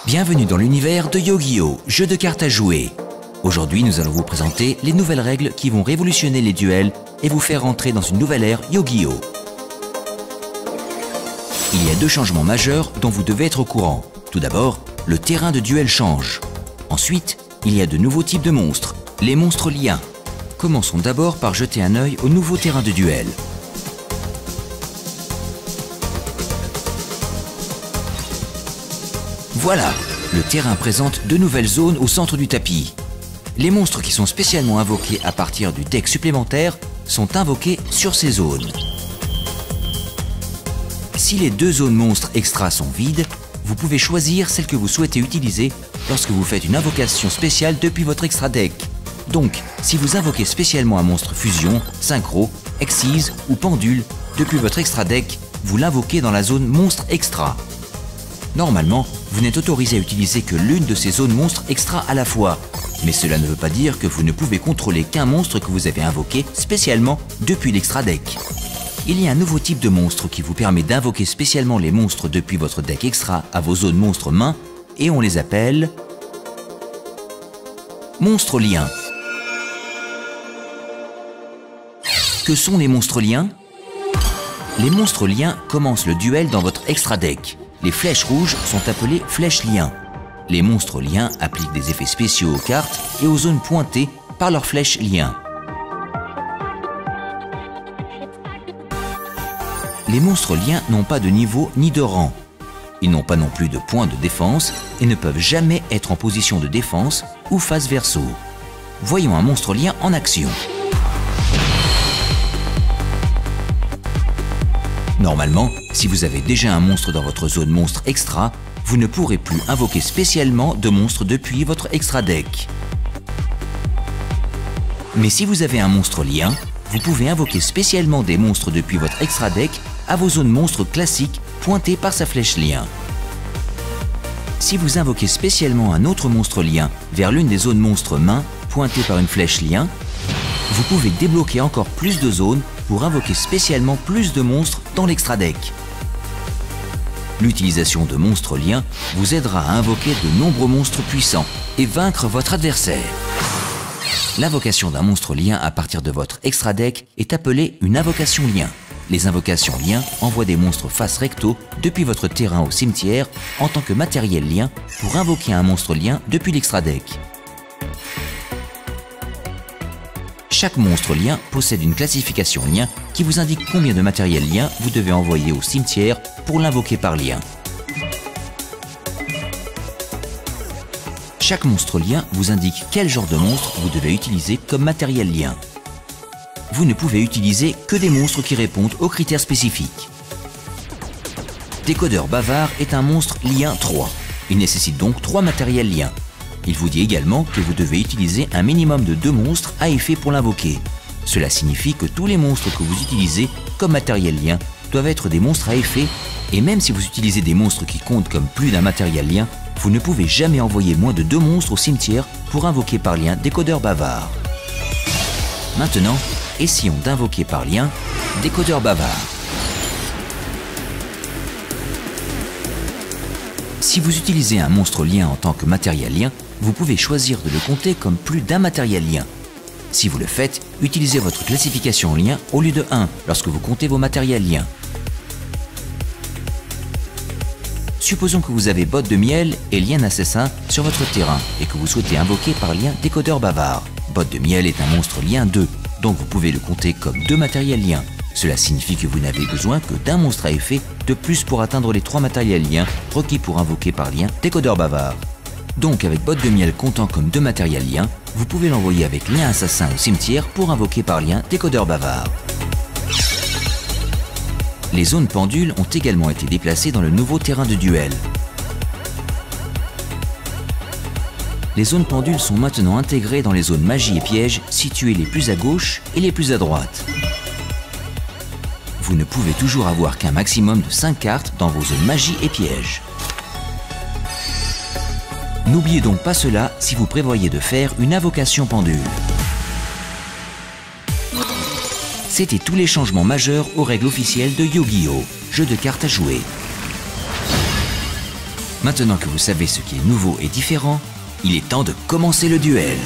Bienvenue dans l'univers de Yu-Gi-Oh!, jeu de cartes à jouer. Aujourd'hui, nous allons vous présenter les nouvelles règles qui vont révolutionner les duels et vous faire entrer dans une nouvelle ère Yu-Gi-Oh! Il y a deux changements majeurs dont vous devez être au courant. Tout d'abord, le terrain de duel change. Ensuite, il y a de nouveaux types de monstres, les monstres liens. Commençons d'abord par jeter un œil au nouveau terrain de duel. Voilà, le terrain présente deux nouvelles zones au centre du tapis. Les monstres qui sont spécialement invoqués à partir du deck supplémentaire sont invoqués sur ces zones. Si les deux zones monstres extra sont vides, vous pouvez choisir celle que vous souhaitez utiliser lorsque vous faites une invocation spéciale depuis votre extra deck. Donc, si vous invoquez spécialement un monstre fusion, synchro, excise ou pendule depuis votre extra deck, vous l'invoquez dans la zone monstre extra. Normalement, vous n'êtes autorisé à utiliser que l'une de ces zones monstres extra à la fois. Mais cela ne veut pas dire que vous ne pouvez contrôler qu'un monstre que vous avez invoqué spécialement depuis l'extra deck. Il y a un nouveau type de monstre qui vous permet d'invoquer spécialement les monstres depuis votre deck extra à vos zones monstres main et on les appelle monstres liens. Que sont les monstres liens? Les monstres liens commencent le duel dans votre extra deck. Les flèches rouges sont appelées flèches liens. Les monstres liens appliquent des effets spéciaux aux cartes et aux zones pointées par leurs flèches liens. Les monstres liens n'ont pas de niveau ni de rang. Ils n'ont pas non plus de points de défense et ne peuvent jamais être en position de défense ou face verso. Voyons un monstre lien en action. Normalement, si vous avez déjà un monstre dans votre zone monstre extra, vous ne pourrez plus invoquer spécialement de monstres depuis votre extra deck. Mais si vous avez un monstre lien, vous pouvez invoquer spécialement des monstres depuis votre extra deck à vos zones monstres classiques pointées par sa flèche lien. Si vous invoquez spécialement un autre monstre lien vers l'une des zones monstres main pointées par une flèche lien, vous pouvez débloquer encore plus de zones pour invoquer spécialement plus de monstres dans l'extra deck. L'utilisation de monstres liens vous aidera à invoquer de nombreux monstres puissants et vaincre votre adversaire. L'invocation d'un monstre lien à partir de votre extra deck est appelée une invocation lien. Les invocations liens envoient des monstres face recto depuis votre terrain au cimetière en tant que matériel lien pour invoquer un monstre lien depuis l'extra deck. Chaque monstre lien possède une classification lien qui vous indique combien de matériel lien vous devez envoyer au cimetière pour l'invoquer par lien. Chaque monstre lien vous indique quel genre de monstre vous devez utiliser comme matériel lien. Vous ne pouvez utiliser que des monstres qui répondent aux critères spécifiques. Décodeur bavard est un monstre lien 3. Il nécessite donc 3 matériels liens. Il vous dit également que vous devez utiliser un minimum de 2 monstres à effet pour l'invoquer. Cela signifie que tous les monstres que vous utilisez comme matériel lien doivent être des monstres à effet et même si vous utilisez des monstres qui comptent comme plus d'un matériel lien, vous ne pouvez jamais envoyer moins de 2 monstres au cimetière pour invoquer par lien Décodeur bavard. Maintenant, essayons d'invoquer par lien Décodeur bavard. Si vous utilisez un monstre lien en tant que matériel lien, vous pouvez choisir de le compter comme plus d'un matériel lien. Si vous le faites, utilisez votre classification lien au lieu de 1 lorsque vous comptez vos matériels liens. Supposons que vous avez botte de miel et lien assassin sur votre terrain et que vous souhaitez invoquer par lien Décodeur bavard. Botte de miel est un monstre lien 2, donc vous pouvez le compter comme 2 matériels liens. Cela signifie que vous n'avez besoin que d'un monstre à effet de plus pour atteindre les 3 matériels liens requis pour invoquer par lien Décodeur bavard. Donc avec botte de miel comptant comme 2 matériels liens, vous pouvez l'envoyer avec lien assassin au cimetière pour invoquer par lien Décodeur bavard. Les zones pendules ont également été déplacées dans le nouveau terrain de duel. Les zones pendules sont maintenant intégrées dans les zones magie et pièges situées les plus à gauche et les plus à droite. Vous ne pouvez toujours avoir qu'un maximum de 5 cartes dans vos zones magie et pièges. N'oubliez donc pas cela si vous prévoyez de faire une invocation pendule. C'était tous les changements majeurs aux règles officielles de Yu-Gi-Oh! Jeu de cartes à jouer. Maintenant que vous savez ce qui est nouveau et différent, il est temps de commencer le duel.